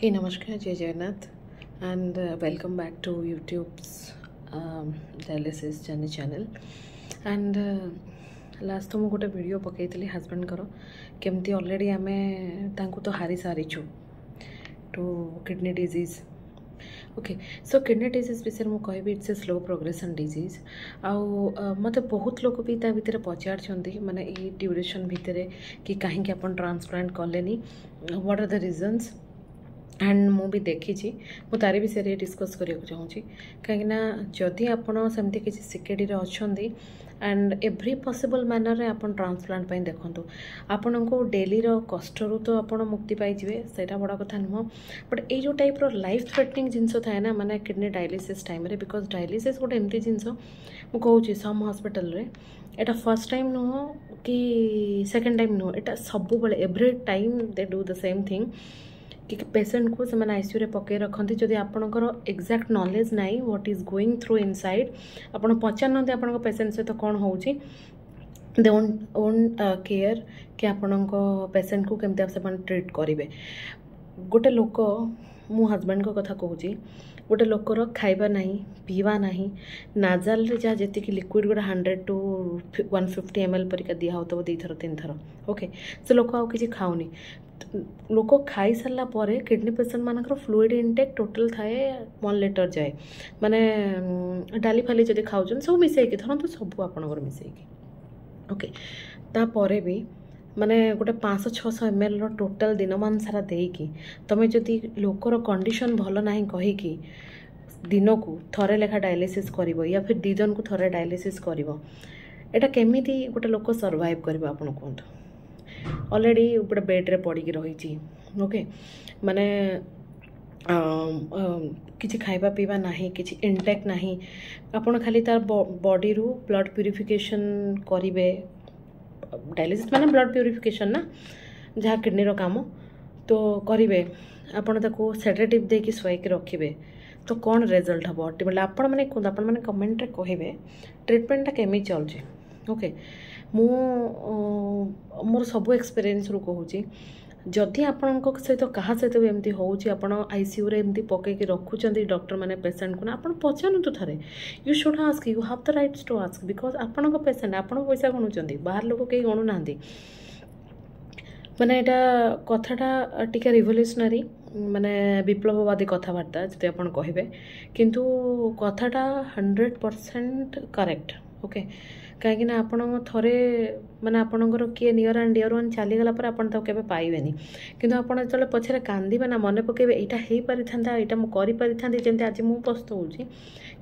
Hey, Namaskar, Jai Jagannath, and welcome back to YouTube's dialysis journey channel. And last time गोटे video पकईली husband कर केमती already आमे तांको तो हारी सारीचु two kidney disease. Okay so kidney disease विषय मुझे कहबी it's a slow progression disease. आउ मत बहुत लोग भी भितर पचार माने ये ड्यूरेशन भितर कि कहीं आपन ट्रांसप्लांट कलेनी what are the reasons and मु भी देखी मु तारी विषय डिस्कस करने को चाहूँगी कहीं जदि आपड़ सेमती किसी सिकेडी अच्छा एंड एव्री पॉसिबल मैनर रे आपन ट्रांसप्लांट पे देखो आपण को डेली कष्ट रू तो आप मुक्ति पाइबे से बड़ कथा नुह. बट ये जो टाइप रो लाइफ थ्रेटनिंग जिनस थाए ना माने किडनी डायलिसिस टाइम रे बिकॉज डायलिसिस गोटे एमती जिनस मु कहूँ सम हॉस्पिटल रे एटा फर्स्ट टाइम नुह कि सेकेंड टाइम नुह एटा सब बेले every time they do the same thing कि पेशेंट को से आईसीयू रे पकई रखती जदि आपणकर एक्जाक्ट नॉलेज नाई what is going through inside आपण पचार आपण पेशेंट सहित कौन हो दे ओन केयर कि आपण पेशेंट को केमती से ट्रीट करेंगे. गोटे लोक मु हस्बैंड को कथा कहूँ गोटे लोकर खाइबा नहीं पीवा नहीं नाजाल रे जहाँ जी लिक्विड गोटे 100 to 150 ml परिका दिया हो तो 2 थर 3 थर. ओके से लोक आउ किसी खाऊनी लोक खाई सारा पर किडनी पेशेंट मानकर फ्लूइड इनटेक टोटल थाए 1 लीटर जाए माने डाली फाली जब खाऊन सब मिसेक धरतु सब आपणकर मिसेक. ओके तापर भी माने गोटे 500-600 ml टोटल दिनमान सारा देकी तमें जदि लोकर कंडीशन भल ना कहीकि दिन को थरे लेखा डायलिसिस कर या फिर 2 दिन को थरे डायलिसिस कर एटा केमिति गोटे लोक सर्वाइव कर आपन कहतु. ऑलरेडी गोटे बेड्रे पड़ी रही. ओके माने किसी खाइबा पीवा नहीं किसी इनटेक नहीं आपन खाली तार बॉडी रू ब्लड प्यूरिफिकेशन करेंगे. डायलिसिस माने ब्लड प्यूरिफिकेशन ना जहाँ किडनी रो काम तो करेंगे आपन ताको सेडेटिव देकी शुआई रखिए तो कौन रिजल्ट हम अल्टीमेटली आपण मैंने कहते आपण मैंने कमेंट रे कहिबे ट्रीटमेंटा केमी चलुचे. ओके मु मोर सब एक्सपीरियंस रू कहूँ जदि आपण सहित क्या सहित भी एमती हो आईसीयू रे एमती पकईकी रखुंट डॉक्टर मैंने पेशेंट को ना आप पचारतु थे you should ask you have the rights to ask because आपण पेशेंट आप पैसा गणुंट बाहर लोक कहीं गणु ना माने एटा कथाटा टिके रिवोल्यूशनरी माने विप्लववादी कथबार्ता जदि आप कहे किंतु कथाटा 100% करेक्ट. ओके कहीं आपण थरे माने आपणकर किए नियर एंड डियर वन चलीगला पर आपन तो केबे पाइबेनी किंतु आपण जो पछरे कांदीबे ना मन पकेबे एटा हेई पारि थांता एटा मु करि पारि थांती जेंते आज मु पस्तौची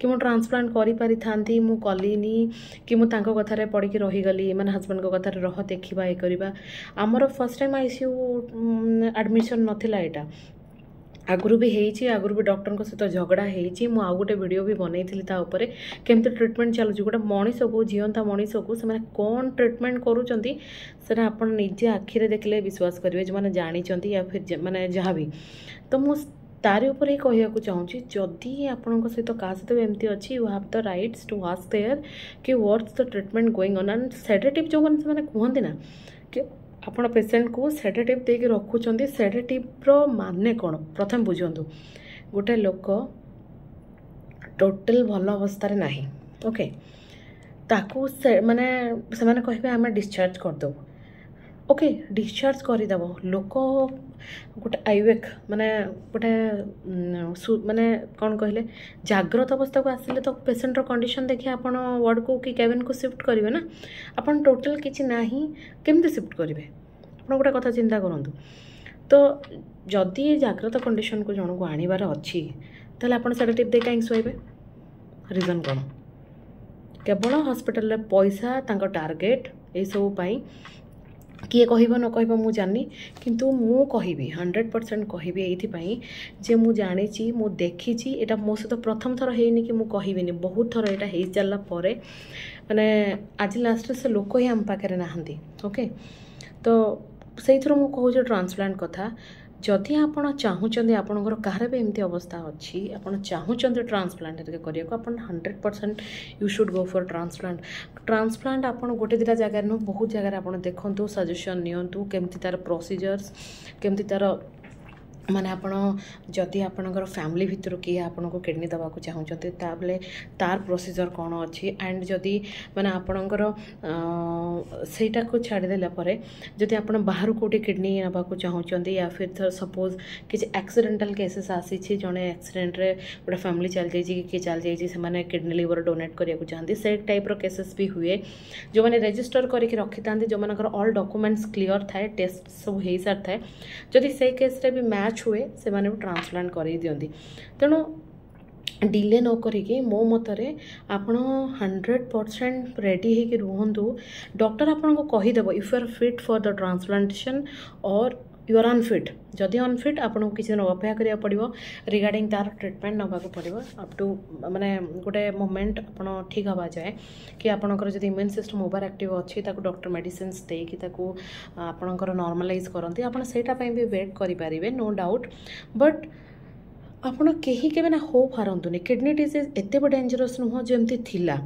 कि मु ट्रांसप्लांट करि पारि थांती मु कलिनी कि मु तांको कथा रे पड़ी रही गली माने हस्बैंड को कथा रे रह देखिबा ए करबा. हमर फर्स्ट टाइम आईसीयू एडमिशन नथिला एटा आगुरी भी होती आगुरी भी डॉक्टर सहित झगड़ा होती मु आउ गोटे वीडियो भी बनई केमती ट्रीटमेंट चलुच गोटे मनीष को जीवंता मनीष को से कौन ट्रीटमेंट करुँच आप निजे आखिरे देखले विश्वास करेंगे जो मैंने जानी या फिर माने जहाँ भी तो मु तारी उपर ही कहूँ चाहूँगी जदि आपण सहित क्या सहित एमती अच्छी you have the rights to ask there कि what's the treatment going on and sedative जो मैंने कहते ना कि आपण पेशेंट को सेडेटिव देके रखुंट सेडेटिव रो माने कौन प्रथम बुझंतु गोटे लोक टोटल भल अवस्था ना. ओके ताकू माने से माने कहबे आमे डिस्चार्ज करदेव. ओके डिस्चार्ज करदेव लोक गोटे आईवेक माने गोटे माने कौन कहले जाग्रत अवस्था को आसिले तो पेशेंट रो कंडीशन देखि आपण वार्ड को कि केबिन को शिफ्ट करेंगे ना आपण टोटल किसी ना केमती शिफ्ट करेंगे आप गोटे कथा चिंता करूँ. तो जदि जाग्रत कंडीशन को जन को आनबार अच्छी ताले आपण सेडेटिव दे कहीं शुआइबे रीजन कौन केवल हॉस्पिटल रे पैसा तांको टार्गेट ये सब किए कह न कह मु जानी किंतु मु कहबी 100% कहबी ये जे मु जानी मु देखी एटा मो सहित प्रथम थर है कि मु कहबी बहुत थर यहाँ हो चलला माने आज लास्ट से लोक ही आम पाखे ना. ओके तो से मु कहूँ ट्रांसप्लांट कथा जदि आप चाहूँगी आपंकर कहार भी एमती अवस्था अच्छी आप चाहूँगी ट्रांसप्लांट करने को 100% you should go for transplant आप गोटे 2 जगह नुह बहुत जगह आप देखूँ सजेसन नियंतु केमती तार प्रोसीजर्स केमती तार माने आपण जदि आपणकर फैमिली भितर किए आपन को किडनी दवा को चाहते ताबले तार प्रोसीजर कौन अच्छी एंड जदि माने आपणकर सेटा को छाड़देला जदि आप बाहर कौटे किडनी नवा को चाहते या फिर सपोज किसी एक्सीडेंटल केसेस आसी जड़े एक्सीडेंट रे गोटे फैमिली चल जाइए कि चल जाइए से किडनी लिवर डोनेट करने चाहती से टाइप केसेस भी हुए जो मैंने रजिस्टर करके रखी था जो मानकर ऑल डॉक्यूमेंट्स क्लियर थाए टेस्ट सब हो सारी थाए जदि से केस रे भी मैच हुए से माने ट्रांसप्लांट कर दियंती तेणु डिले न करिके मो मतरे आपण 100% रेडी होकर रुहतु डॉक्टर आपन को कहीदेव if you are fit for the transplantation और यू आर अनफिट जदि अनफिट आपको किसी दिन अपेक्षा करा पड़ो रिगार्डिंग तार ट्रिटमेंट नाक पड़ो अप टू माने गोटे मोमेंट आप ठीक हवा जाए कि आपंकर जब इम्यून सिस्टम ओवर एक्टिव अच्छी डॉक्टर मेडिसिन देकी आपंकर नॉर्मलाइज करती आप भी वेट करेंगे नो डाउट बट आपण कहीं के ना होप हारतुनि किडनी डिजीज एत डेंजरस नुह जमती थिला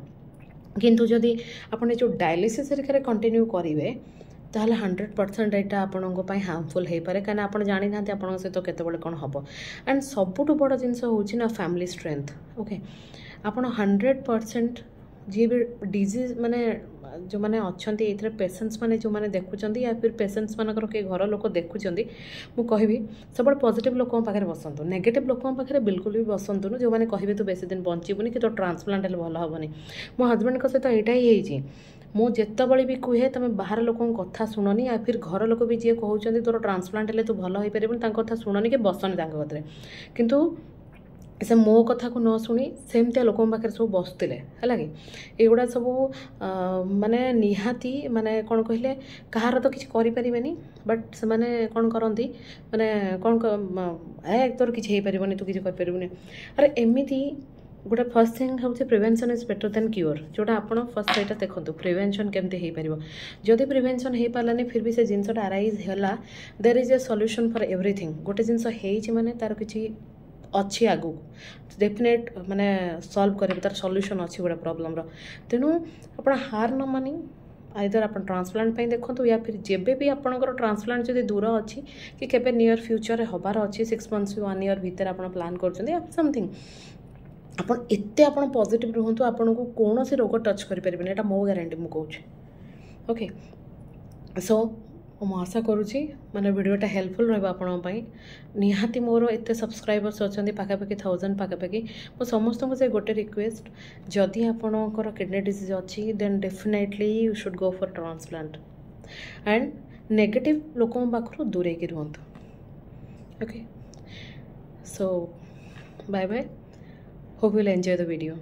किंतु जदि आपने जो डायलिसिस कंटिन्यू करेंगे ताहले 100% यहाँ आपण हार्मफुल हो पाए कहीं आप जानी ना आप सहित केतबे कौन हम एंड सबुठ बड़ जिनस हो फैमिली स्ट्रेंथ ओके आप 100% जी भी डिजीज माने जो मैंने अच्छा ये पेसेंट्स मैंने जो मैंने देखुं या फिर पेसेंट्स मानकर के घर लोक देखुं मुझे कहि सब पॉजिटिव लोकों पाखे बसतु नेगेटिव लोकों पाखे बिल्कुल भी बसतुनु जो मैंने कहे तू बेसी दिन बंचबूनी कि तो ट्रांसप्लांट हेल्ले भल हेनी मो हजबैंड सहित यहाँ मु जितेबले भी कहे तुम बाहर लोक कथा शुणनी या फिर घर लोक भी जी कहते तोर ट्रांसप्लांट हेल्ले तू भल हो पारे कथा शुणनी कि बसनी कथरे किंतु से मो कथा को न शुणी सेमती लोक पाखे सब बसुले है कि युवा सब माने निहाती माने कौन कहले कहार तो किसी करें बट से माने कौन करती माने कौन तोर किसी हो पारनी तू किसी कर अरे एमती गोटे फर्स्ट थिंग हूँ prevention is better than cure जोटा आप फर्स्ट सहीटा देखो प्रिवेंशन केमती हो पार जदि प्रिवेंशन हो पारानी फिर भी से जिनसा अराइज है there is a solution for everything गोटे जिनस माने तार किसी अच्छी आगू डेफिनेट माने सॉल्व करेंगे तार सॉल्यूशन अच्छी गोटे प्रॉब्लम तेणु आप हार न मानी आइदर आप ट्रांसप्लांट देखो या फिर जेबे भी आपंकर ट्रांसप्लांट जब दूर अच्छी कि केबे नियर फ्यूचर हबार अच्छी 6 months 1 year भितर आप प्लान कर समथिंग आपन एते आपन पॉजिटिव रुहतु आपन को कौन से रोग टच करें यहाँ मो गारंटी मुझे कहूँ ओके सो मुझे आशा करुँची माने वीडियोटा हेल्पफुल रहा निहाती मोर एत सब्सक्राइबर्स अच्छा पाखापाखि 1000 पाखापाखि मो समस्त से गोटे रिक्वेस्ट जदि आपणकर किडनी डिजीज अच्छी then definitely you should go for transplant and negative लोकों पाखु दूरे की रुहतु okay so bye bye hope you will enjoy the video.